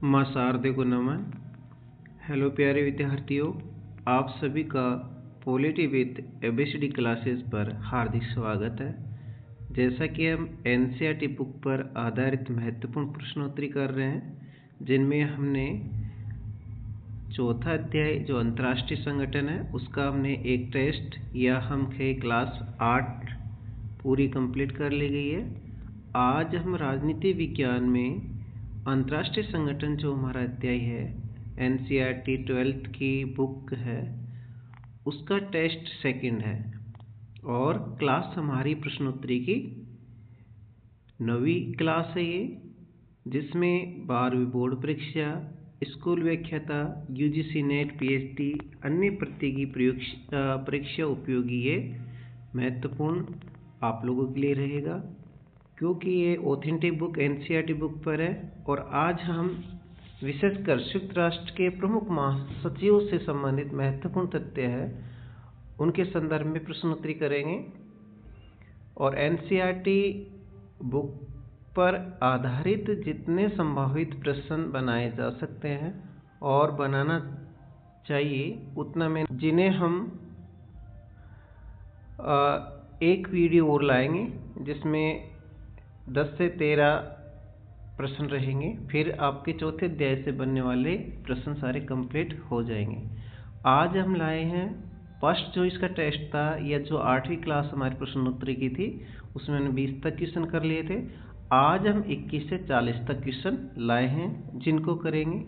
माँ शारदे को नमन। हेलो प्यारे विद्यार्थियों, आप सभी का पॉलिटी विद एबीसीडी क्लासेस पर हार्दिक स्वागत है। जैसा कि हम एनसीईआरटी बुक पर आधारित महत्वपूर्ण प्रश्नोत्तरी कर रहे हैं, जिनमें हमने चौथा अध्याय जो अंतर्राष्ट्रीय संगठन है उसका हमने एक टेस्ट या हम क्लास 8 पूरी कंप्लीट कर ली गई है। आज हम राजनीति विज्ञान में अंतर्राष्ट्रीय संगठन जो हमारा अध्याय है, एनसीईआरटी 12th की बुक है, उसका टेस्ट सेकंड है और क्लास हमारी प्रश्नोत्तरी की 9वीं क्लास है ये, जिसमें 12वीं बोर्ड परीक्षा, स्कूल व्याख्याता, यूजीसी नेट, पीएचडी, अन्य प्रतियोगी परीक्षा उपयोगी ये महत्वपूर्ण आप लोगों के लिए रहेगा, क्योंकि ये ऑथेंटिक बुक एनसीईआरटी बुक पर है। और आज हम विशेषकर संयुक्त राष्ट्र के प्रमुख महासचिवों से संबंधित महत्वपूर्ण तथ्य है उनके संदर्भ में प्रश्नोत्तरी करेंगे। और एनसीईआरटी बुक पर आधारित जितने संभावित प्रश्न बनाए जा सकते हैं और बनाना चाहिए उतना में, जिन्हें हम एक वीडियो और लाएंगे जिसमें 10 से 13 प्रश्न रहेंगे। फिर आपके चौथे अध्याय से बनने वाले प्रश्न सारे कंप्लीट हो जाएंगे। आज हम लाए हैं फर्स्ट जो इसका टेस्ट था या जो 8वीं क्लास हमारी प्रश्नोत्तरी की थी उसमें हमने 20 तक क्वेश्चन कर लिए थे। आज हम 21 से 40 तक क्वेश्चन लाए हैं जिनको करेंगे।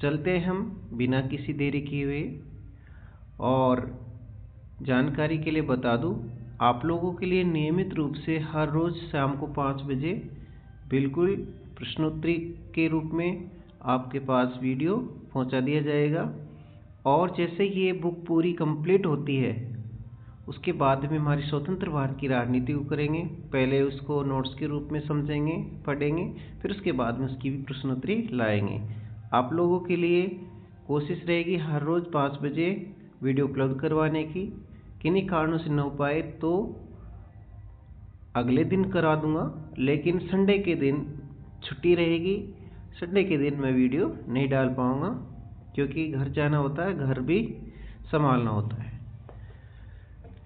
चलते हम बिना किसी देरी किए हुए। और जानकारी के लिए बता दूं, आप लोगों के लिए नियमित रूप से हर रोज़ शाम को 5 बजे बिल्कुल प्रश्नोत्तरी के रूप में आपके पास वीडियो पहुंचा दिया जाएगा। और जैसे ही ये बुक पूरी कंप्लीट होती है उसके बाद में हमारी स्वतंत्र भारत की राजनीति को करेंगे। पहले उसको नोट्स के रूप में समझेंगे, पढ़ेंगे, फिर उसके बाद में उसकी भी प्रश्नोत्तरी लाएंगे। आप लोगों के लिए कोशिश रहेगी हर रोज़ 5 बजे वीडियो उपलब्ध करवाने की। किन्हीं कारणों से न हो पाए तो अगले दिन करा दूंगा, लेकिन संडे के दिन छुट्टी रहेगी। संडे के दिन मैं वीडियो नहीं डाल पाऊंगा क्योंकि घर जाना होता है, घर भी संभालना होता है।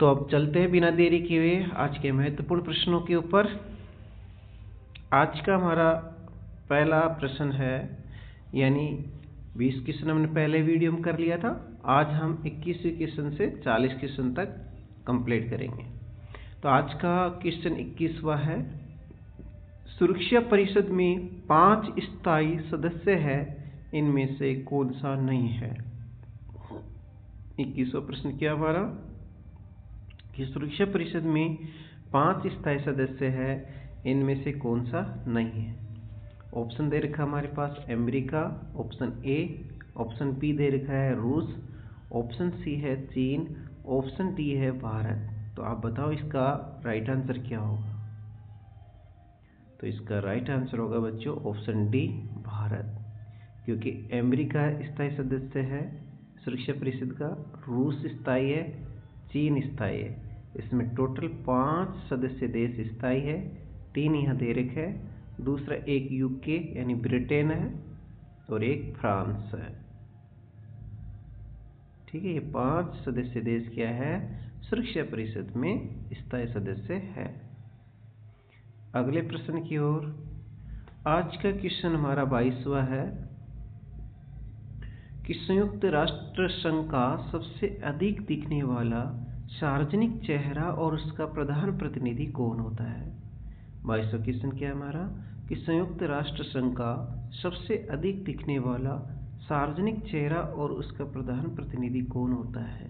तो अब चलते हैं बिना देरी किए हुए आज के महत्वपूर्ण प्रश्नों के ऊपर। आज का हमारा पहला प्रश्न है, यानी 20 क्वेश्चन हमने पहले वीडियो में कर लिया था। आज हम 21 क्वेश्चन से 40 क्वेश्चन तक कंप्लीट करेंगे। तो आज का क्वेश्चन 21वां है, सुरक्षा परिषद में 5 स्थायी सदस्य हैं, इनमें से कौन सा नहीं है। 21वां प्रश्न क्या हमारा कि सुरक्षा परिषद में 5 स्थायी सदस्य हैं, इनमें से कौन सा नहीं है। ऑप्शन दे रखा हमारे पास America, option A, option B दे रखा है रूस, ऑप्शन सी है चीन, ऑप्शन डी है भारत। तो आप बताओ इसका राइट आंसर क्या होगा। तो इसका राइट आंसर होगा बच्चों ऑप्शन डी भारत, क्योंकि अमेरिका स्थायी सदस्य है सुरक्षा परिषद का, रूस स्थायी है, चीन स्थायी है। इसमें टोटल 5 सदस्य देश स्थायी है, 3 यहाँ दे रखे है, दूसरा एक यूके यानी ब्रिटेन है और एक फ्रांस है। ठीक है, ये 5 सदस्य देश क्या है सुरक्षा परिषद में स्थायी सदस्य है। अगले प्रश्न की ओर। आज का क्वेश्चन हमारा 22वां है कि संयुक्त राष्ट्र संघ का सबसे अधिक दिखने वाला सार्वजनिक चेहरा और उसका प्रधान प्रतिनिधि कौन होता है। 22वां क्वेश्चन क्या है हमारा कि संयुक्त राष्ट्र संघ का सबसे अधिक दिखने वाला सार्वजनिक चेहरा और उसका प्रधान प्रतिनिधि कौन होता है।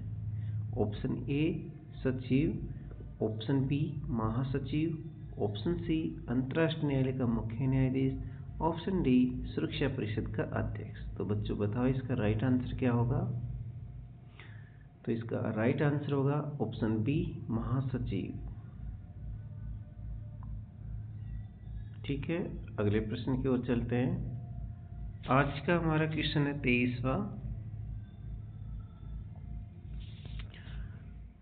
ऑप्शन ए सचिव, ऑप्शन बी महासचिव, ऑप्शन सी अंतर्राष्ट्रीय न्यायालय का मुख्य न्यायाधीश, ऑप्शन डी सुरक्षा परिषद का अध्यक्ष। तो बच्चों बताओ इसका राइट आंसर क्या होगा। तो इसका राइट आंसर होगा ऑप्शन बी महासचिव। ठीक है, अगले प्रश्न की ओर चलते हैं। आज का हमारा क्वेश्चन है 23वां,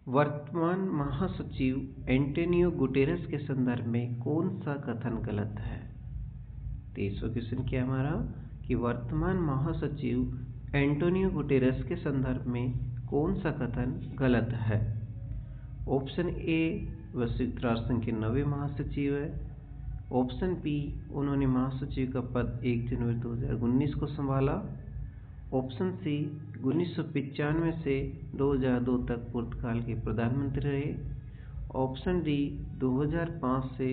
वर्तमान महासचिव एंटोनियो गुटेरेस के संदर्भ में कौन सा कथन गलत है। 23वां क्वेश्चन क्या हमारा कि वर्तमान महासचिव एंटोनियो गुटेरेस के संदर्भ में कौन सा कथन गलत है। ऑप्शन ए, वह संयुक्त राष्ट्र संघ के 9वें महासचिव है। ऑप्शन बी, उन्होंने महासचिव का पद 1 जनवरी 2019 को संभाला। ऑप्शन सी, 1995 से 2002 तक पुर्तगाल के प्रधानमंत्री रहे। ऑप्शन डी, 2005 से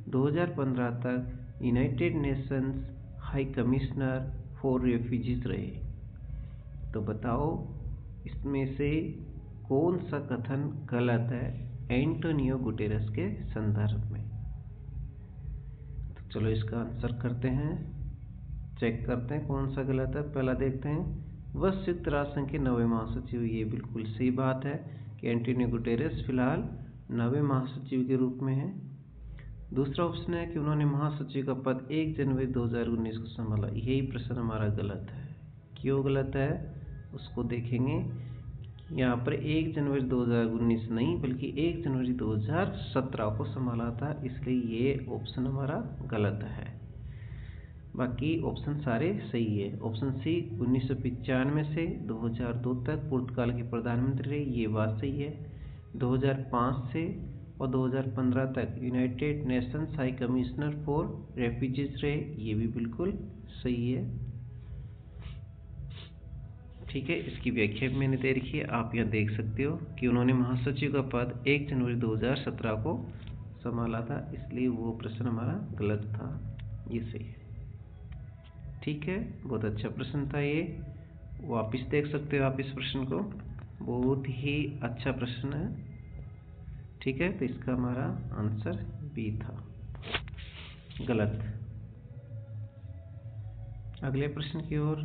2015 तक United Nations high commissioner for refugees रहे। तो बताओ इसमें से कौन सा कथन गलत है एंटोनियो गुटेरेस के संदर्भ में। तो चलो इसका आंसर करते हैं, चेक करते हैं कौन सा गलत है। पहला देखते हैं, वह संयुक्त राष्ट्र संघ के 9वें महासचिव। ये बिल्कुल सही बात है कि एंटोनियो गुटेरेस फिलहाल 9वें महासचिव के रूप में है। दूसरा ऑप्शन है कि उन्होंने महासचिव का पद 1 जनवरी 2019 को संभाला। यही प्रश्न हमारा गलत है। क्यों गलत है उसको देखेंगे। यहाँ पर 1 जनवरी 2019 नहीं बल्कि 1 जनवरी 2017 को संभाला था, इसलिए ये ऑप्शन हमारा गलत है। बाकी ऑप्शन सारे सही है। ऑप्शन सी, 1995 से 2002 तक पुर्तगाल के प्रधानमंत्री रहे, ये बात सही है। 2005 से और 2015 तक United Nations high commissioner for refugees रहे, ये भी बिल्कुल सही है। ठीक है, इसकी व्याख्या मैंने दे रखी है, आप यहाँ देख सकते हो कि उन्होंने महासचिव का पद 1 जनवरी 2017 को संभाला था, इसलिए वो प्रश्न हमारा गलत था, ये सही है। ठीक है, बहुत अच्छा प्रश्न था ये, वापिस देख सकते हो आप इस प्रश्न को, बहुत ही अच्छा प्रश्न है। ठीक है, तो इसका हमारा आंसर बी था, गलत। अगले प्रश्न की ओर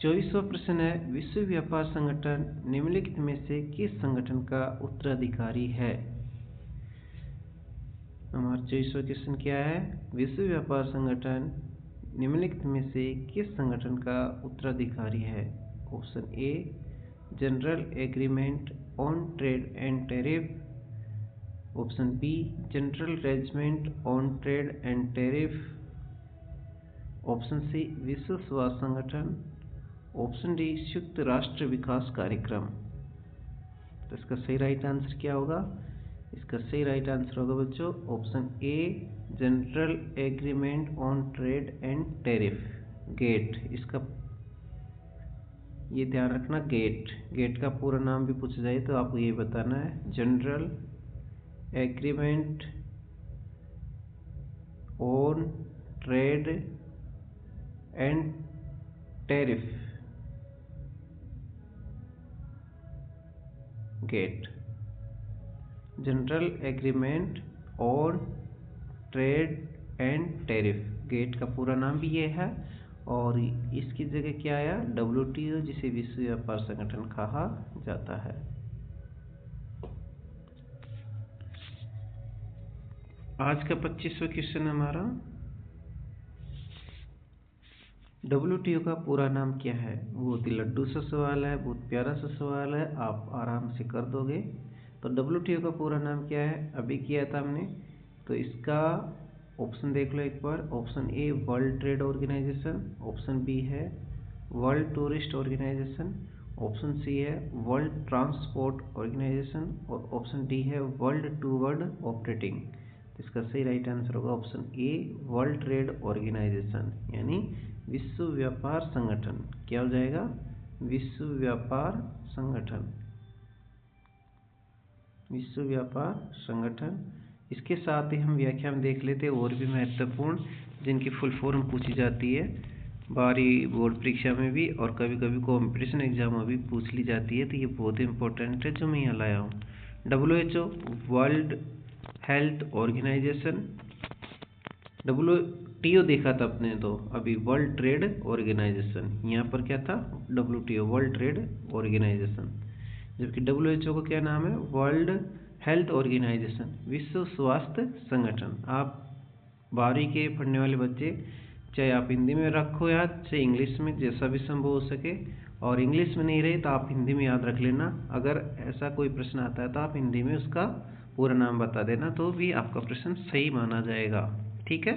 24वां प्रश्न है, विश्व व्यापार संगठन निम्नलिखित में से किस संगठन का उत्तराधिकारी है। हमारा 24वां क्वेश्चन क्या है, विश्व व्यापार संगठन निम्नलिखित में से किस संगठन का उत्तराधिकारी है। Option A, General Agreement on Trade and Tariff. Option B, General Arrangement on Trade and Tariff. Option C, विश्व स्वास्थ्य संगठन। ऑप्शन डी, संयुक्त राष्ट्र विकास कार्यक्रम। तो इसका सही राइट आंसर क्या होगा। इसका सही राइट आंसर होगा बच्चों option A, General Agreement on Trade and Tariff, GATT. इसका ये ध्यान रखना, गेट का पूरा नाम भी पूछा जाए तो आपको ये बताना है, General Agreement on Trade and Tariff, GATT. General Agreement on Trade and Tariff, GATT का पूरा नाम भी ये है, और इसकी जगह क्या आया, WTO, जिसे विश्व व्यापार संगठन कहा जाता है। आज का 25वां क्वेश्चन हमारा, WTO का पूरा नाम क्या है। बहुत ही लड्डू सा सवाल है, बहुत प्यारा सा सवाल है, आप आराम से कर दोगे। तो WTO का पूरा नाम क्या है, अभी किया था हमने, तो इसका ऑप्शन देख लो एक बार। Option A, world trade organization. Option B है world tourist organization. Option C है वर्ल्ड ट्रांसपोर्ट ऑर्गेनाइजेशन। और ऑप्शन डी है वर्ल्ड टू वर्ल्ड ऑपरेटिंग। इसका सही राइट आंसर होगा option A, world trade organization, यानी विश्व व्यापार संगठन। क्या हो जाएगा, विश्व व्यापार संगठन, विश्व व्यापार संगठन। इसके साथ ही हम व्याख्या में देख लेते हैं और भी महत्वपूर्ण जिनकी फुल फॉर्म पूछी जाती है बाहरी बोर्ड परीक्षा में भी, और कभी कभी कॉम्पिटिशन एग्जाम में भी पूछ ली जाती है, तो ये बहुत इंपॉर्टेंट है जो मैं यहाँ लाया हूँ। WHO, World Health Organization. WTO देखा था अपने तो अभी, वर्ल्ड ट्रेड ऑर्गेनाइजेशन, यहाँ पर क्या था, WTO, वर्ल्ड ट्रेड ऑर्गेनाइजेशन। जबकि WHO का क्या नाम है, वर्ल्ड हेल्थ ऑर्गेनाइजेशन, विश्व स्वास्थ्य संगठन। आप 12वीं के पढ़ने वाले बच्चे, चाहे आप हिंदी में रखो याद, चाहे इंग्लिश में, जैसा भी संभव हो सके, और इंग्लिश में नहीं रहे तो आप हिंदी में याद रख लेना। अगर ऐसा कोई प्रश्न आता है तो आप हिंदी में उसका पूरा नाम बता देना, तो भी आपका प्रश्न सही माना जाएगा। ठीक है,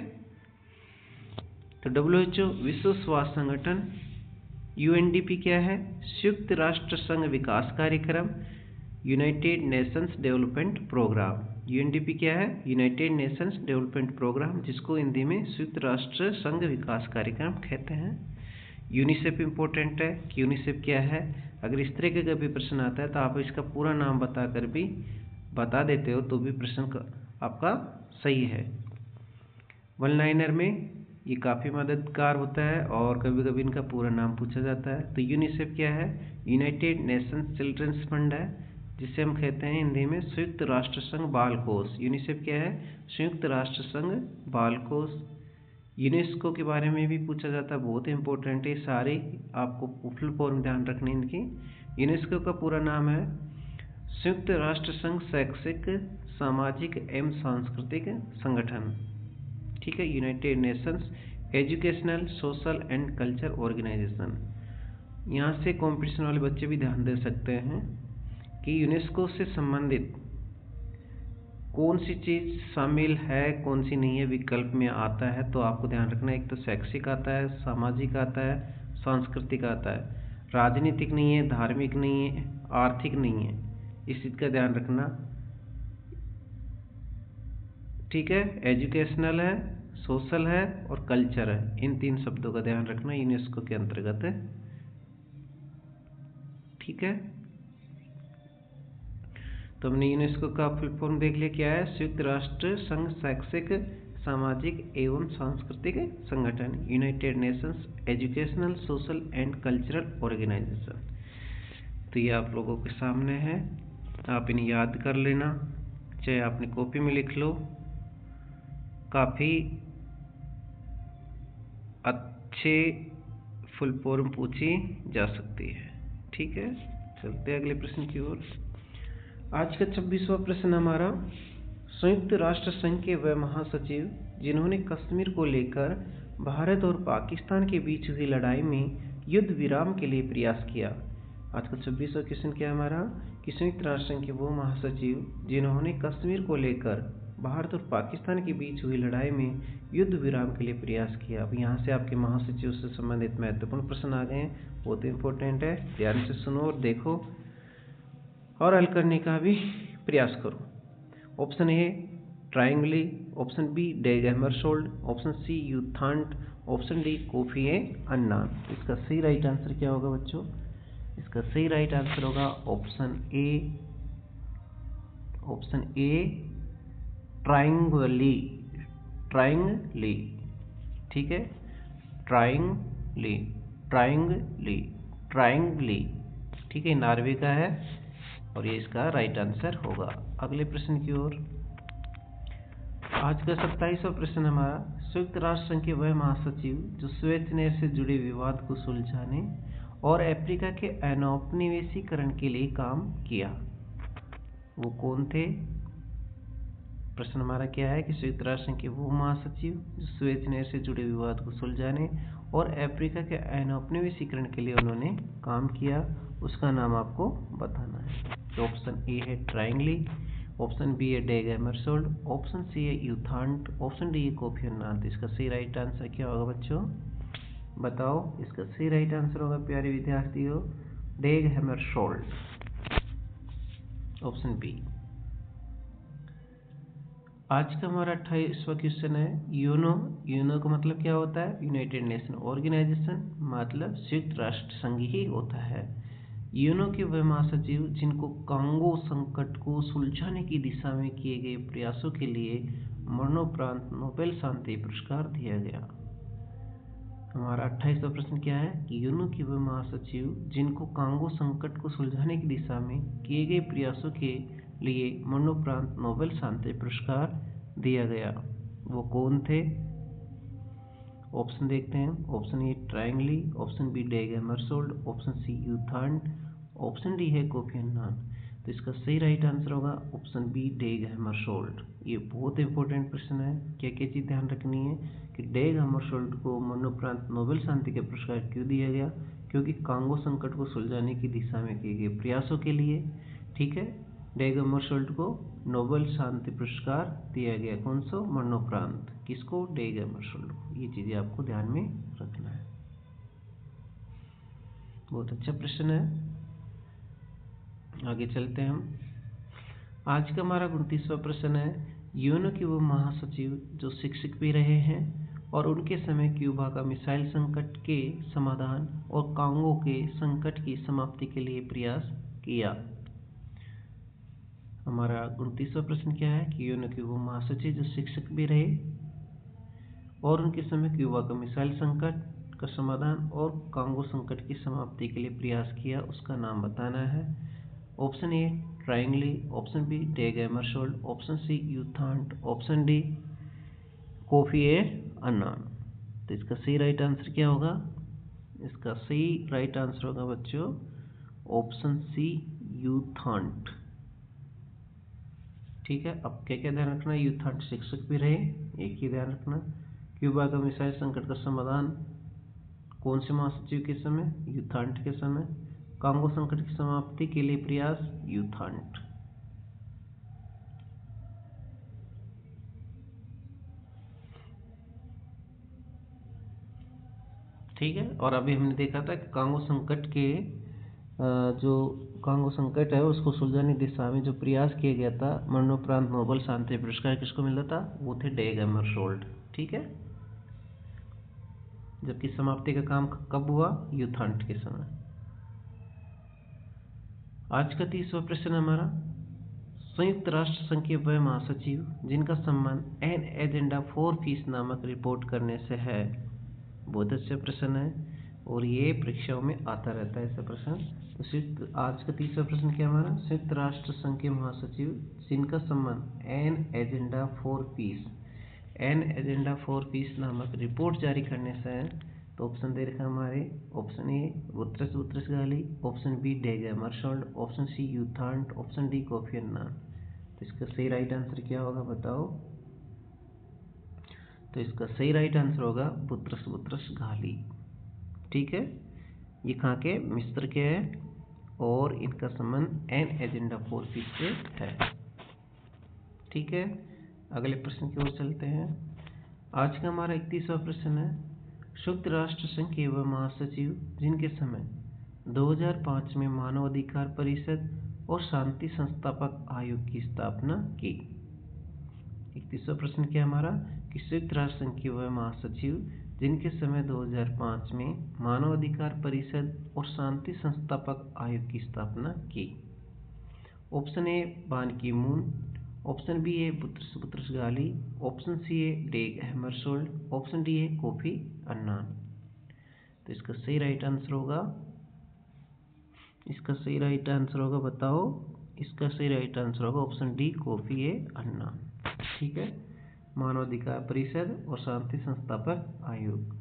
तो WHO विश्व स्वास्थ्य संगठन, UNDP क्या है? संयुक्त राष्ट्र संघ विकास कार्यक्रम, United Nations Development Programme. UNDP क्या है? यूनाइटेड नेशंस डेवलपमेंट प्रोग्राम, जिसको हिंदी में संयुक्त राष्ट्र संघ विकास कार्यक्रम कहते हैं। यूनिसेफ इंपॉर्टेंट है कि यूनिसेफ क्या है। अगर इस तरह का कभी प्रश्न आता है तो आप इसका पूरा नाम बताकर भी बता देते हो तो भी प्रश्न आपका सही है। वन लाइनर में ये काफ़ी मददगार होता है और कभी कभी इनका पूरा नाम पूछा जाता है। तो यूनिसेफ क्या है? यूनाइटेड नेशंस चिल्ड्रंस फंड है, जिसे हम कहते हैं हिंदी में संयुक्त राष्ट्र संघ बाल कोष। यूनिसेफ क्या है? संयुक्त राष्ट्र संघ बाल कोष। यूनेस्को के बारे में भी पूछा जाता है, बहुत इंपॉर्टेंट है। सारी आपको फुल फॉर्म ध्यान रखनी इनकी। यूनेस्को का पूरा नाम है संयुक्त राष्ट्र संघ शैक्षिक, सामाजिक एवं सांस्कृतिक संगठन। ठीक है, United Nations Educational, Social and Culture Organization. यहाँ से कंपटीशन वाले बच्चे भी ध्यान दे सकते हैं कि यूनेस्को से संबंधित कौन सी चीज़ शामिल है, कौन सी नहीं है, विकल्प में आता है। तो आपको ध्यान रखना, एक तो शैक्षिक आता है, सामाजिक आता है, सांस्कृतिक आता है, राजनीतिक नहीं है, धार्मिक नहीं है, आर्थिक नहीं है। इस चीज़ का ध्यान रखना। ठीक है, एजुकेशनल है, सोशल है और कल्चर है। इन 3 शब्दों का ध्यान रखना यूनेस्को के अंतर्गत है। ठीक है, तो हमने यूनेस्को का फुल फॉर्म देख लिया, क्या है? संयुक्त राष्ट्र संघ शैक्षिक, सामाजिक एवं सांस्कृतिक संगठन, United Nations Educational, Social and Cultural Organization. तो ये आप लोगों के सामने है, आप इन्हें याद कर लेना, चाहे आपने कॉपी में लिख लो, काफ़ी अच्छे फुल फॉर्म पूछी जा सकती है। ठीक है, चलते हैं अगले प्रश्न की ओर। आज का 26वां प्रश्न हमारा, संयुक्त राष्ट्र संघ के वह महासचिव जिन्होंने कश्मीर को लेकर भारत और पाकिस्तान के बीच हुई लड़ाई में युद्ध विराम के लिए प्रयास किया। आज का 26वां क्वेश्चन क्या है हमारा कि संयुक्त राष्ट्र संघ के वो महासचिव जिन्होंने कश्मीर को लेकर भारत और पाकिस्तान के बीच हुई लड़ाई में युद्ध विराम के लिए प्रयास किया। अब यहाँ से आपके महासचिव से संबंधित महत्वपूर्ण प्रश्न आ गए हैं, बहुत इंपॉर्टेंट है, ध्यान से सुनो और देखो और हल करने का भी प्रयास करो। Option A Trygve Lie, option B Dag Hammarskjold, option C U Thant, option D Kofi Annan. इसका सही राइट आंसर क्या होगा बच्चों? इसका सही राइट आंसर होगा ऑप्शन ए ट्रायंगली। ठीक है, ट्रायंगली। ठीक है, नॉर्वे का है और ये इसका राइट आंसर होगा। अगले प्रश्न की ओर। आज का 27वां प्रश्न हमारा, संयुक्त राष्ट्र संघ के वह महासचिव जो सुएज नहर से जुड़े विवाद को सुलझाने और अफ्रीका के औपनिवेशीकरण के लिए काम किया, वो कौन थे? प्रश्न हमारा क्या है कि संयुक्त राष्ट्र संघ के वो महासचिव जो सुएज नहर से जुड़े विवाद को सुलझाने और अफ्रीका के औपनिवेशीकरण के लिए उन्होंने काम किया, उसका नाम आपको बताना है। तो ऑप्शन ए है ट्रायंगली, ऑप्शन बी है डेग हैमरशोल्ड, ऑप्शन सी है यू थांट, ऑप्शन डी है कोफी अन्नान। तो इसका सही राइट आंसर क्या होगा बच्चों? बताओ, इसका सही राइट आंसर होगा प्यारे विद्यार्थियों डेग हैमरशोल्ड, ऑप्शन बी। आज का हमारा 28वां क्वेश्चन है, यूनो का मतलब क्या होता है? यूनाइटेड नेशन ऑर्गेनाइजेशन, मतलब संयुक्त राष्ट्र संघ ही होता है। यूनो के वह महासचिव जिनको कांगो संकट को सुलझाने की दिशा में किए गए प्रयासों के लिए मरणोपरांत नोबेल शांति पुरस्कार दिया गया। हमारा 28वां प्रश्न क्या है कि यूनो के वह महासचिव जिनको कांगो संकट को सुलझाने की दिशा में किए गए प्रयासों के लिए मरणोपरांत नोबेल शांति पुरस्कार दिया गया, वो कौन थे? ऑप्शन देखते हैं। Option A Trygve Lie, option B Dag Hammarskjold, option C U Thant, option D है कोफी अन्नान। तो इसका सही राइट आंसर होगा ऑप्शन बी डेग हैमरशोल्ड। ये बहुत इंपॉर्टेंट प्रश्न है। क्या क्या चीज़ ध्यान रखनी है कि डेग हैमरशोल्ड को मरणोपरांत नोबेल शांति का पुरस्कार क्यों दिया गया? क्योंकि कांगो संकट को सुलझाने की दिशा में किए गए प्रयासों के लिए। ठीक है, डेग हमरशोल्ड को नोबेल शांति पुरस्कार दिया गया। कौन सा? मरणोपरांत। किसको? डेग हमरशोल्ड को। ये चीज़ें आपको ध्यान में रखना है। बहुत अच्छा प्रश्न है। आगे चलते हैं हम। आज का हमारा 29वां प्रश्न है, यूएनओ के वो महासचिव जो शिक्षक भी रहे हैं और उनके समय क्यूबा का मिसाइल संकट के समाधान और कांगो के संकट की समाप्ति के लिए प्रयास किया। हमारा 29वां प्रश्न क्या है कि यूएनओ के वो महासचिव जो शिक्षक भी रहे और उनके समय क्यूबा का मिसाइल संकट का समाधान और कांगो संकट की समाप्ति के लिए प्रयास किया, उसका नाम बताना है। Option A Trygve Lie, option B Dag Hammarskjold, option C U Thant, option D Kofi Annan. तो इसका सही राइट आंसर क्या होगा? इसका सही राइट आंसर होगा बच्चों ऑप्शन सी यू थांट। ठीक है, अब क्या क्या ध्यान रखना? यू थांट शिक्षक भी रहे, एक ही ध्यान रखना। क्यूबा का मिसाइल संकट का समाधान कौन से महासचिव के समय? यू थांट के समय। कांगो संकट की समाप्ति के लिए प्रयास, यू थांट। ठीक है, और अभी हमने देखा था कि कांगो संकट के जो कांगो संकट है उसको सुलझाने की दिशा में जो प्रयास किया गया था, मरणोपरांत नोबेल शांति पुरस्कार किसको मिला था? वो थे डेग हमरशोल्ड। ठीक है, जबकि समाप्ति का काम कब हुआ? यू थांट के समय। आज का 30वां प्रश्न हमारा, संयुक्त राष्ट्र संघ के वह महासचिव जिनका संबंध एन एजेंडा फॉर पीस नामक रिपोर्ट करने से है। बहुत अच्छा प्रश्न है और ये परीक्षाओं में आता रहता है ऐसा प्रश्न। तो आज का 30वां प्रश्न क्या हमारा? संयुक्त राष्ट्र संघ के महासचिव जिनका संबंध an agenda for peace, an agenda for peace नामक रिपोर्ट जारी करने से है। तो ऑप्शन दे रखा हमारे, option A Boutros Boutros Ghali, option B Dag Hammarskjold, option C U Thant, option D Kofi Annan. तो इसका सही राइट आंसर क्या होगा बताओ? तो इसका सही राइट आंसर होगा बुतरस बुतरस घाली। ठीक है, ये कहाँ के? मिस्र के है और इनका संबंध एन एजेंडा फॉर पीस से है। ठीक है, अगले प्रश्न की ओर चलते हैं। आज का हमारा 31वां प्रश्न है, संयुक्त राष्ट्र संघ के वह महासचिव जिनके समय 2005 में मानवाधिकार परिषद और शांति संस्थापक आयोग की स्थापना की। 31वां प्रश्न क्या हमारा कि संयुक्त राष्ट्र संघ के वह महासचिव जिनके समय 2005 में मानवाधिकार परिषद और शांति संस्थापक आयोग की स्थापना की। Option A Ban Ki Moon, option B है Boutros Boutros Ghali, option C है डेग हमरशोल्ड, ऑप्शन डी है कोफी अन्नान। तो इसका सही राइट आंसर होगा, इसका सही राइट आंसर होगा बताओ? इसका सही राइट आंसर होगा ऑप्शन डी कोफी अन्नान। ठीक है, मानवाधिकार परिषद और शांति संस्थापक आयोग।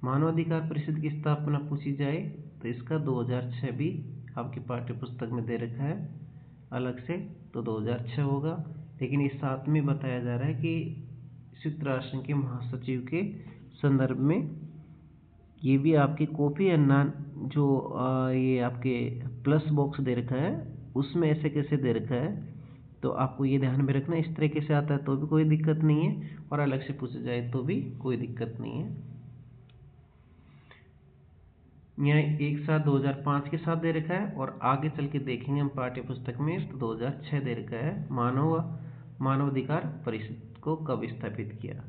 मानवाधिकार परिषद की स्थापना पूछी जाए तो इसका 2006 भी आपकी पाठ्य पुस्तक में दे रखा है अलग से, तो 2006 होगा। लेकिन इस साथ में बताया जा रहा है कि संयुक्त राष्ट्र के महासचिव के संदर्भ में ये भी आपके कोफी अन्नान जो ये आपके प्लस बॉक्स दे रखा है उसमें ऐसे कैसे दे रखा है, तो आपको ये ध्यान में रखना। इस तरीके से आता है तो भी कोई दिक्कत नहीं है और अलग से पूछा जाए तो भी कोई दिक्कत नहीं है। यहाँ एक साथ 2005 के साथ दे रखा है और आगे चल के देखेंगे हम पाठ्य पुस्तक में तो 2006 दे रखा है। मानवाधिकार परिषद को कब स्थापित किया,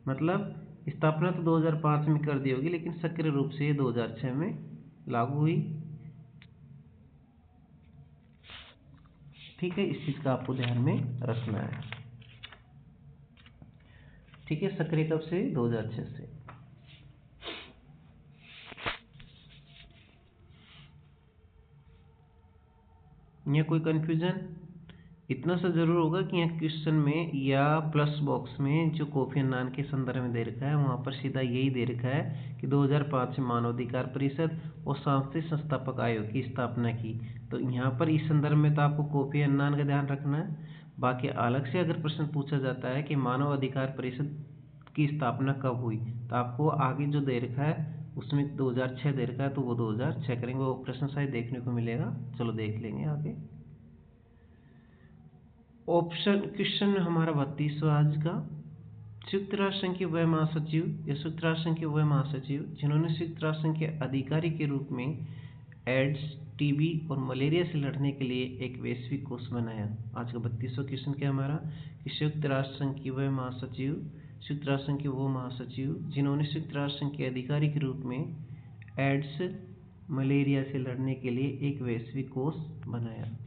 मतलब स्थापना तो 2005 में कर दी होगी लेकिन सक्रिय रूप से 2006 में लागू हुई। ठीक है, इस चीज का आपको ध्यान में रखना है। ठीक है, सक्रिय कब से? 2006 से। यहाँ कोई कंफ्यूजन? इतना सा जरूर होगा कि यहाँ क्वेश्चन में या प्लस बॉक्स में जो कोफी अन्नान के संदर्भ में दे रखा है वहाँ पर सीधा यही दे रखा है कि 2005 में मानवाधिकार परिषद और शांति संस्थापक आयोग की स्थापना की। तो यहाँ पर इस संदर्भ में तो आपको कोफी अन्नान का ध्यान रखना है। बाकी अलग से अगर प्रश्न पूछा जाता है कि मानवाधिकार परिषद की स्थापना कब हुई तो आपको आगे जो दे रखा है उसमें 2006 दे रखा है तो वो 2006 करेंगे, वो प्रश्न शायद देखने को मिलेगा। चलो देख लेंगे आगे। ऑप्शन क्वेश्चन हमारा 32वां आज का। संयुक्त राष्ट्र संघ के वह महासचिव या संयुक्त राष्ट्र संघ के वह महासचिव जिन्होंने संयुक्त राष्ट्र संघ के अधिकारी के रूप में एड्स, टीबी और मलेरिया से लड़ने के लिए एक वैश्विक कोष बनाया। आज का 32वां क्वेश्चन क्या हमारा कि संयुक्त राष्ट्र संघ की वह महासचिव, संयुक्त राष्ट्र संघ के वो महासचिव जिन्होंने संयुक्त राष्ट्र संघ के अधिकारी के रूप में एड्स, मलेरिया से लड़ने के लिए एक वैश्विक कोष बनाया।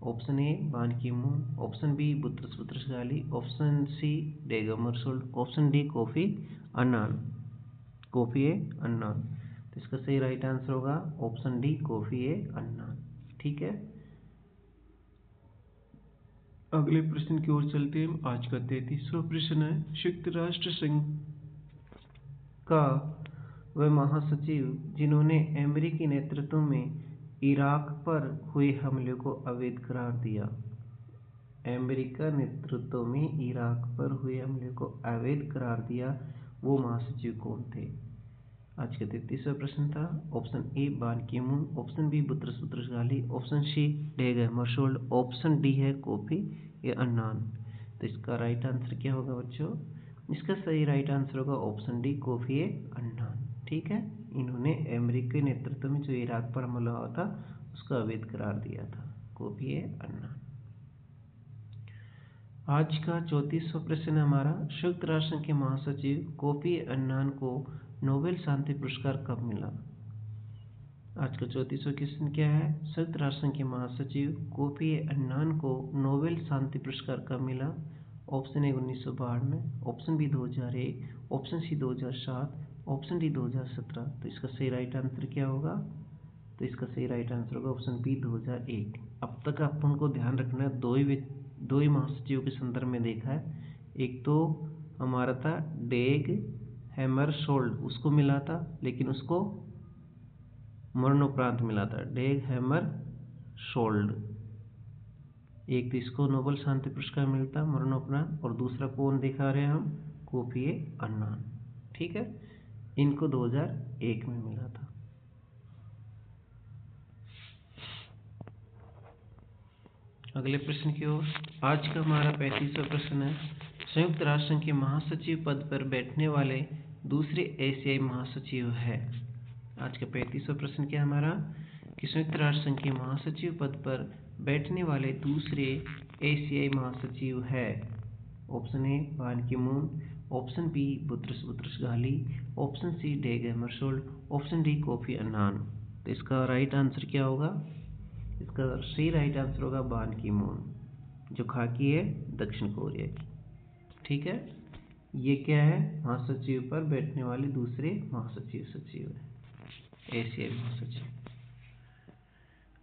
Option A Ban Ki Moon, option B Boutros Boutros Ghali, option C Dag Hammarskjold, option D Kofi Annan. Kofi A Annan, तो इसका सही राइट आंसर होगा option D Kofi A Annan. ठीक है, अगले प्रश्न की ओर चलते हैं। आज का 33वां प्रश्न है, संयुक्त राष्ट्र संघ का वह महासचिव जिन्होंने अमेरिकी नेतृत्व में इराक पर हुए हमले को अवैध करार दिया। अमेरिका नेतृत्व में इराक पर हुए हमले को अवैध करार दिया, वो महासचिव कौन थे? आज का 33वां प्रश्न था। Option A Ban Ki Moon, option B Boutros Boutros Ghali, option C Dag Hammarskjold, option D है कोफी या अन्नान। तो इसका राइट आंसर क्या होगा बच्चों? इसका सही राइट आंसर होगा option D Kofi A Annan. ठीक है, इन्होंने अमेरिकी नेतृत्व में जो इराक पर हमला हुआ था उसका अवैध करार दिया था, कोफी ए अन्नान। आज का 34वां प्रश्न हमारा, संयुक्त राष्ट्र संघ के महासचिव कोफी अन्नान को नोबेल शांति पुरस्कार कब मिला? आज का 34वां क्वेश्चन क्या है, संयुक्त राष्ट्र संघ के महासचिव कोफी अन्नान को नोबेल शांति पुरस्कार कब मिला? Option A 1992, option B 2001, option C 2007, option D 2017। तो इसका सही राइट आंसर क्या होगा? तो इसका सही राइट आंसर होगा ऑप्शन बी 2001। अब तक अपन को ध्यान रखना है, दो ही महासचिवों के संदर्भ में देखा है। एक तो हमारा था डेग हैमरशोल्ड, उसको मिला था लेकिन उसको मरणोपरांत मिला था, डेग हैमरशोल्ड। एक तो इसको नोबेल शांति पुरस्कार मिलता मरणोपरांत, और दूसरा कौन दिखा रहे हैं हम? Kofi Annan. ठीक है, इनको 2001 में मिला था। अगले प्रश्न की ओर। आज का हमारा 35वां प्रश्न है, संयुक्त राष्ट्र संघ के महासचिव पद पर बैठने वाले दूसरे एशियाई महासचिव है। आज का 35वां प्रश्न क्या हमारा कि संयुक्त राष्ट्र संघ के महासचिव पद पर बैठने वाले दूसरे एशियाई महासचिव है। Option A Ban Ki Moon, option B Boutros Boutros Ghali, option C Dag Hammarskjold, option D Kofi Annan. तो इसका राइट आंसर क्या होगा? इसका सही राइट आंसर होगा बान की मून, जो खाकी है दक्षिण कोरिया की। ठीक है, ये क्या है? महासचिव पर बैठने वाले दूसरे सचिव है, एशियाई महासचिव।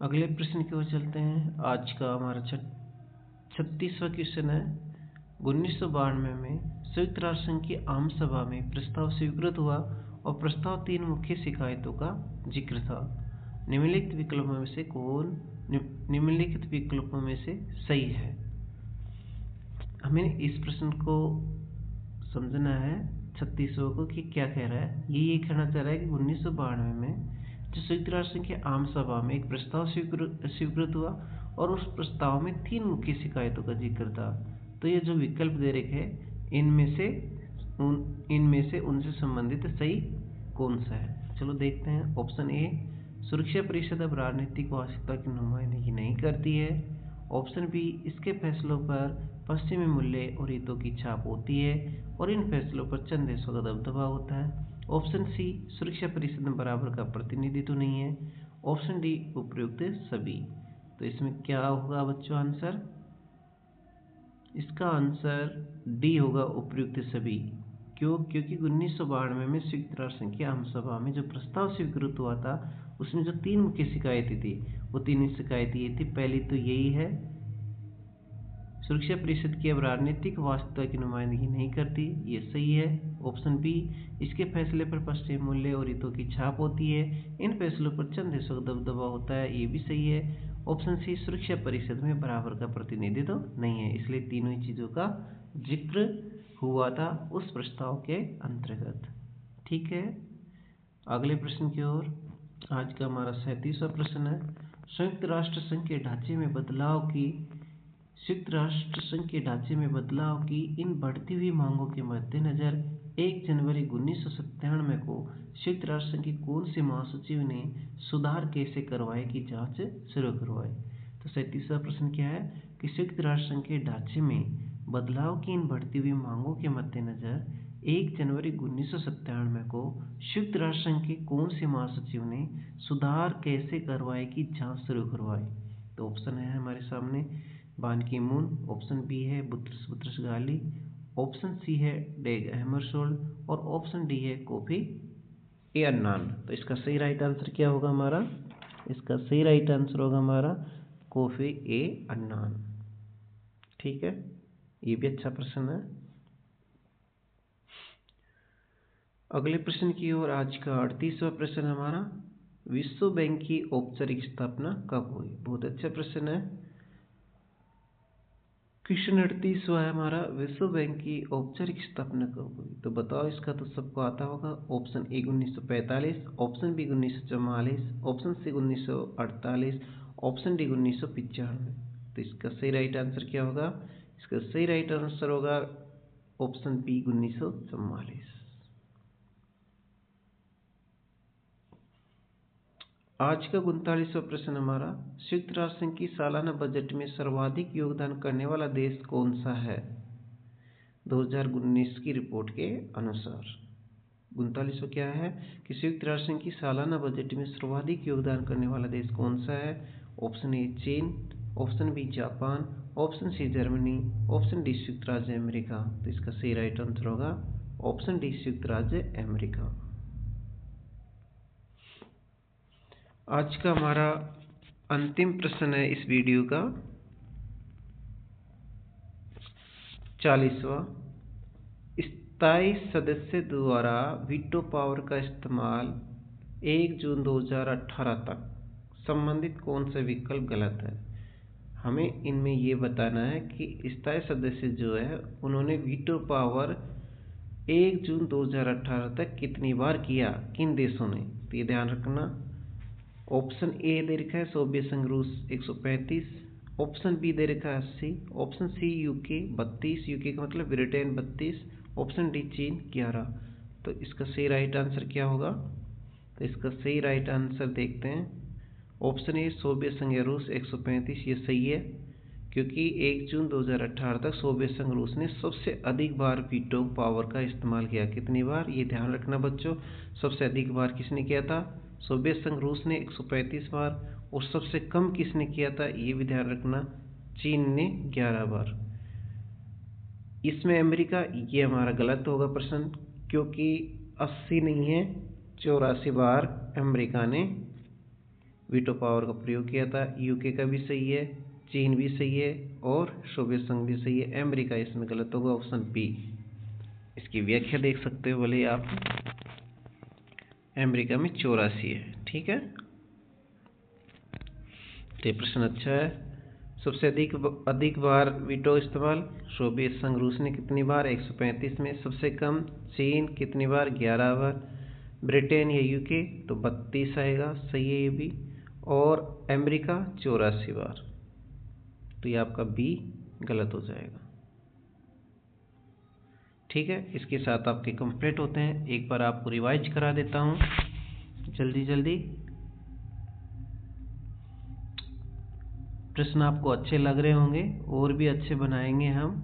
अगले प्रश्न की ओर चलते हैं। आज का हमारा 36वां क्वेश्चन है, 1992 में संयुक्त राष्ट्र संघ की आम सभा में प्रस्ताव स्वीकृत हुआ और प्रस्ताव 3 मुख्य शिकायतों का जिक्र था। निम्नलिखित विकल्पों में से कौन निम्नलिखित विकल्पों में से सही है? हमें इस प्रश्न को समझना है 36वां को कि क्या कह रहा है। ये कहना चाह रहा है कि 1992 में जो संयुक्त राष्ट्र संघ की आम सभा में एक प्रस्ताव स्वीकृत हुआ और उस प्रस्ताव में 3 मुख्य शिकायतों का जिक्र था। तो ये जो विकल्प दे रखे हैं इनमें से उनसे संबंधित सही कौन सा है? चलो देखते हैं। ऑप्शन ए, सुरक्षा परिषद अब राजनीतिक वास्तविकता की नुमाइंदगी नहीं करती है। ऑप्शन बी, इसके फैसलों पर पश्चिमी मूल्य और हितों की छाप होती है और इन फैसलों पर चंद देशों का दबदबा होता है। ऑप्शन सी, सुरक्षा परिषद में बराबर का प्रतिनिधित्व नहीं है। ऑप्शन डी, उपयुक्त सभी। तो इसमें क्या होगा बच्चों आंसर? इसका आंसर डी होगा, उपयुक्त सभी। क्यों? क्योंकि 1992 में संयुक्त राष्ट्र संघ की आम सभा में जो प्रस्ताव स्वीकृत हुआ था उसमें जो 3 मुख्य शिकायतें थी वो 3 शिकायतें ये थी। पहली तो यही है, सुरक्षा परिषद की अब राजनीतिक वास्तविकता की नुमाइंदगी नहीं करती, ये सही है। ऑप्शन बी, इसके फैसले पर पश्चिमी मूल्य और हितों की छाप होती है, इन फैसलों पर चंद देशों का दबदबा होता है, ये भी सही है। ऑप्शन सी, सुरक्षा परिषद में बराबर का प्रतिनिधित्व नहीं है, इसलिए तीनों ही चीज़ों का जिक्र हुआ था उस प्रस्ताव के अंतर्गत। ठीक है, अगले प्रश्न की ओर। आज का हमारा 37वां प्रश्न है, संयुक्त राष्ट्र संघ के ढांचे में बदलाव की संयुक्त राष्ट्र संघ के ढांचे में बदलाव की इन बढ़ती हुई मांगों के मद्देनजर 1 जनवरी 1997 को संयुक्त राष्ट्र संघ के कौन से महासचिव ने सुधार कैसे करवाए की जांच शुरू करवाई। तो 37वां प्रश्न क्या है कि संयुक्त राष्ट्र संघ के ढांचे में बदलाव की इन बढ़ती हुई मांगों के मद्देनजर 1 जनवरी 1997 को संयुक्त राष्ट्र संघ के कौन से महासचिव ने सुधार कैसे करवाए की जांच शुरू करवाई। तो ऑप्शन है हमारे सामने बान की मून, ऑप्शन बी है Boutros Boutros Ghali, option C है डेग हैमरशोल्ड और ऑप्शन डी है कोफी अन्नान। तो इसका सही राइट आंसर क्या होगा हमारा, इसका सही राइट आंसर होगा हमारा कोफी अन्नान। ठीक है, ये भी अच्छा प्रश्न है। अगले प्रश्न की ओर आज का 38वां प्रश्न हमारा, विश्व बैंक की औपचारिक स्थापना कब हुई। बहुत अच्छा प्रश्न है। क्वेश्चन 38वां है हमारा, विश्व बैंक की औपचारिक स्थापना कब हुई। तो बताओ, इसका तो सबको आता होगा। Option A 1945, option B 1944, option C 1948, option D 1995। तो इसका सही राइट आंसर क्या होगा, इसका सही राइट आंसर होगा ऑप्शन बी 1944। आज का 39वां प्रश्न हमारा, संयुक्त राष्ट्र संघ की सालाना बजट में सर्वाधिक योगदान करने वाला देश कौन सा है 2019 की रिपोर्ट के अनुसार। 39वां क्या है कि संयुक्त राष्ट्र संघ की सालाना बजट में सर्वाधिक योगदान करने वाला देश कौन सा है। ऑप्शन ए चीन, option B Japan, option C Germany, option D संयुक्त राज्य अमेरिका। तो इसका सही राइट आंसर होगा ऑप्शन डी संयुक्त राज्य अमेरिका। आज का हमारा अंतिम प्रश्न है इस वीडियो का 40वां, स्थायी सदस्य द्वारा वीटो पावर का इस्तेमाल 1 जून 2018 तक संबंधित कौन सा विकल्प गलत है। हमें इनमें ये बताना है कि स्थायी सदस्य जो है उन्होंने वीटो पावर 1 जून 2018 तक कितनी बार किया, किन देशों ने। तो ये ध्यान रखना। ऑप्शन ए दे रखा है सोवियत संघ रूस 135, ऑप्शन बी दे रखा है 80, ऑप्शन सी यूके 32, यूके का मतलब ब्रिटेन 32, ऑप्शन डी चीन 11। तो इसका सही राइट आंसर क्या होगा, तो इसका सही राइट आंसर देखते हैं। ऑप्शन ए सोवियत संघ या रूस 135 ये सही है, क्योंकि 1 जून 2018 तक सोवियत संघ रूस ने सबसे अधिक बार वीटो पावर का इस्तेमाल किया। कितनी बार, ये ध्यान रखना बच्चों। सबसे अधिक बार किसने किया था, सोवियत संघ रूस ने 135 बार, और सबसे कम किसने किया था, ये भी ध्यान रखना, चीन ने 11 बार। इसमें अमेरिका, ये हमारा गलत होगा प्रश्न, क्योंकि 80 नहीं है 84 बार अमेरिका ने वीटो पावर का प्रयोग किया था। यूके का भी सही है, चीन भी सही है और सोवियत संघ भी सही है। अमेरिका इसमें गलत होगा, ऑप्शन बी। इसकी व्याख्या देख सकते हो भले आप, अमेरिका में 84 है। ठीक है, तो ये प्रश्न अच्छा है। सबसे अधिक बार वीटो इस्तेमाल सोवियत संघ रूस ने कितनी बार, 135 में। सबसे कम चीन कितनी बार, 11 बार। ब्रिटेन या यूके तो 32 आएगा, सही है ये भी। और अमेरिका 84 बार। तो ये आपका बी गलत हो जाएगा। ठीक है, इसके साथ आपके कंप्लीट होते हैं। एक बार आपको रिवाइज करा देता हूँ जल्दी जल्दी। प्रश्न आपको अच्छे लग रहे होंगे, और भी अच्छे बनाएंगे हम।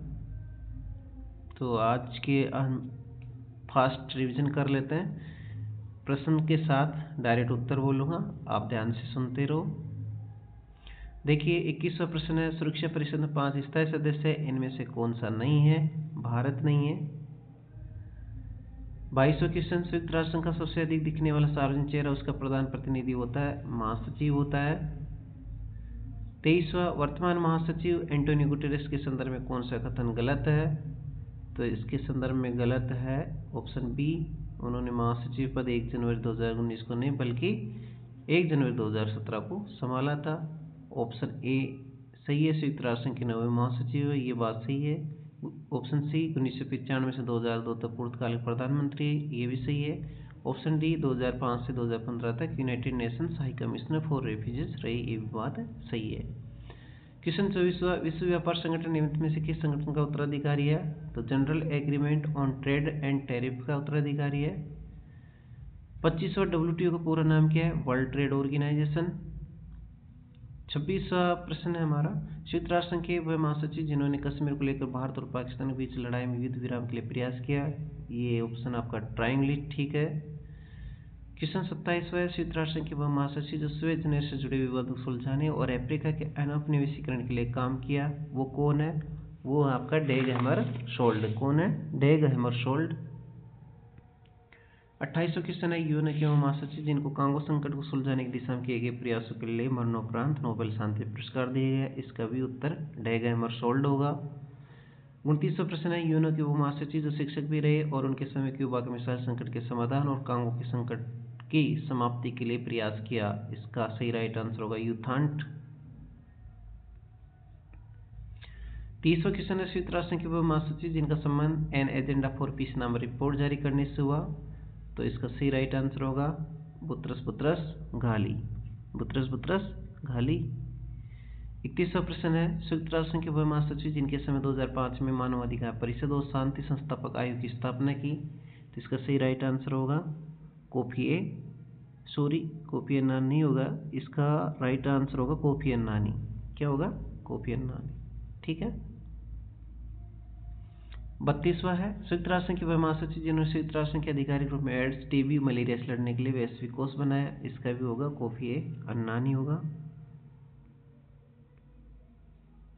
तो आज के फास्ट रिवीजन कर लेते हैं। प्रश्न के साथ डायरेक्ट उत्तर बोलूँगा, आप ध्यान से सुनते रहो। देखिए 21वां प्रश्न है, सुरक्षा परिषद में 5 स्थायी सदस्य है, इनमें से कौन सा नहीं है। भारत नहीं है। 22वां क्वेश्चन, संयुक्त राष्ट्र संघ का सबसे अधिक दिखने वाला सार्वजनिक चेहरा उसका प्रधान प्रतिनिधि होता है, महासचिव होता है। 23वां, वर्तमान महासचिव एंटोनियो गुटेरेस के संदर्भ में कौन सा कथन गलत है। तो इसके संदर्भ में गलत है ऑप्शन बी, उन्होंने महासचिव पद 1 जनवरी 2019 को नहीं बल्कि 1 जनवरी 2017 को संभाला था। ऑप्शन ए सही है, संयुक्त राष्ट्र संघ के 9वें महासचिव है, ये बात सही है। ऑप्शन सी 1995 से 2002 तक पूर्णकालिक प्रधानमंत्री है, ये भी सही है। ऑप्शन डी 2005 से 2015 तक United Nations high commissioner for refugees रही, ये भी बात सही है। क्वेश्चन 24वां, विश्व व्यापार संगठन निम्न में से किस संगठन का उत्तराधिकारी है? तो general Agreement on Trade and tariff का उत्तराधिकारी है। 25वां, WTO का पूरा नाम क्या है? World trade organisation. 26वां प्रश्न है हमारा, संयुक्त राष्ट्र संघ के वह महासचिव जिन्होंने कश्मीर को लेकर भारत और पाकिस्तान के बीच लड़ाई में युद्ध विराम के लिए प्रयास किया? ये ऑप्शन आपका ट्रायंगुलेट ठीक है। क्वेश्चन 27वां, संयुक्त राष्ट्र संघ के वह महासचिव जो स्वेज नहर से जुड़े विवादों को सुलझाने और अफ्रीका के अनौपनिवेशीकरण के लिए काम किया, वो कौन है? वो आपका डेग हैमरशोल्ड। कौन है? डेग हैमरशोल्ड। 28वां क्वेश्चन है, यूएन के महासचिव जिनको कांगो संकट को सुलझाने की दिशा में किए गए प्रयासों के लिए मरणोपरांत नोबेल शांति पुरस्कार दिया गया? इसका भी उत्तर डेग हैमरशोल्ड होगा। 29वां प्रश्न है, यूएन के वो महासचिव जो शिक्षक भी रहे और उनके समय क्यूबा के मिसाइल संकट के समाधान और कांगो के संकट की समाप्ति के लिए प्रयास किया? इसका सही राइट आंसर होगा यूथांट। 30वां क्वेश्चन है, संयुक्त राष्ट्र संघ के वो महासचिव जिनका संबंध एन एजेंडा फॉर पीस नाम रिपोर्ट जारी करने से हुआ? तो इसका सही राइट आंसर होगा Boutros Boutros Ghali. Boutros Boutros Ghali. 31वां प्रश्न है, संयुक्त राष्ट्र संघ के वह महासचिव जिनके समय 2005 में मानवाधिकार परिषद और शांति संस्थापक आयोग की स्थापना की? तो इसका सही राइट आंसर होगा कोफी अन्नान नहीं होगा, इसका राइट आंसर होगा कोफी अन्नानी। क्या होगा? कोफी अन्नानी। ठीक है। 32वां है, संयुक्त राष्ट्र संघ के वह महासचिव जिन्होंने संयुक्त राष्ट्र संघ के आधिकारिक रूप में एड्स, टीबी, मलेरिया से लड़ने के लिए वैश्विक कोष बनाया? इसका भी होगा कोफी अन्नानी होगा।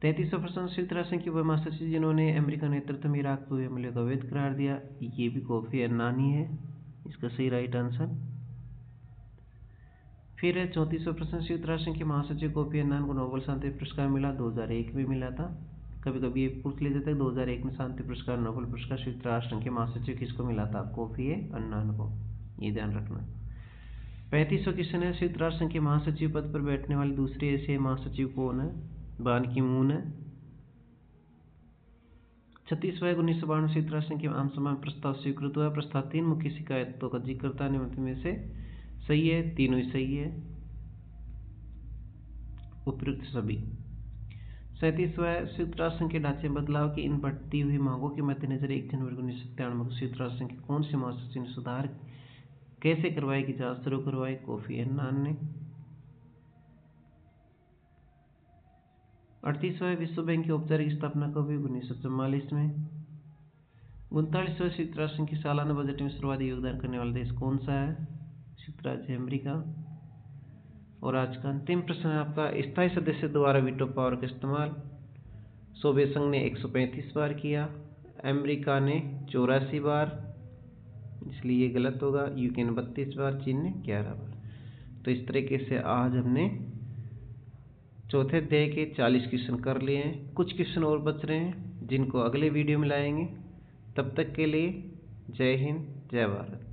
33वां प्रश्न, संयुक्त राष्ट्र संघ के वह महासचिव जिन्होंने अमेरिका नेतृत्व में इराक को हमले का अवैध करार दिया? ये भी कोफी अन्नानी है, इसका सही राइट आंसर। फिर है 34वां प्रश्न, संयुक्त राष्ट्र संघ के महासचिव कोफी अन्नान को नोबेल शांति पुरस्कार मिला? 2001 में मिला था। कभी कभी ये पूछ लिया जाता है 2001 में शांति पुरस्कार, नोबेल पुरस्कार संयुक्त राष्ट्र संघ के महासचिव किसको मिला था? कोफी अन्नान को, ये ध्यान रखना। 35वां क्वेश्चन है, संयुक्त राष्ट्र संघ के महासचिव पद पर बैठने वाले दूसरे एशियाई महासचिव कौन है? बान की मून है। 36वां, 1992 संयुक्त राष्ट्र संघ के आम सभा में प्रस्ताव स्वीकृत हुआ? प्रस्ताव 3 मुख्य शिकायतों का जिक्र करता है, निम्न में से सही है? तीनों ही सही है, उपयुक्त सभी। 37वां, संयुक्त राष्ट्र संघ के ढांचे में बदलाव की इन बढ़ती हुई मांगों के मद्देनजर 1 जनवरी 1997 को संयुक्त राष्ट्र संघ के कौन से महासचिव ने सुधार कैसे करवाई की जांच शुरू करवाई? कोफी अन्नान ने। 38वां, विश्व बैंक की औपचारिक स्थापना कब हुई? 1944 में। 39वां, संयुक्त राष्ट्र संघ की सालाना बजट में सर्वाधिक योगदान करने वाला देश कौन सा है? संयुक्त राज्य अमेरिका। और आज का अंतिम प्रश्न है आपका, स्थायी सदस्य द्वारा वीटो पावर का इस्तेमाल सोवियत संघ ने 135 बार किया, अमेरिका ने 84 बार, इसलिए ये गलत होगा। यूके ने 32 बार, चीन ने 11 बार। तो इस तरीके से आज हमने चौथे अध्याय के 40 क्वेश्चन कर लिए हैं। कुछ क्वेश्चन और बच रहे हैं जिनको अगले वीडियो में लाएंगे। तब तक के लिए जय हिंद, जय भारत।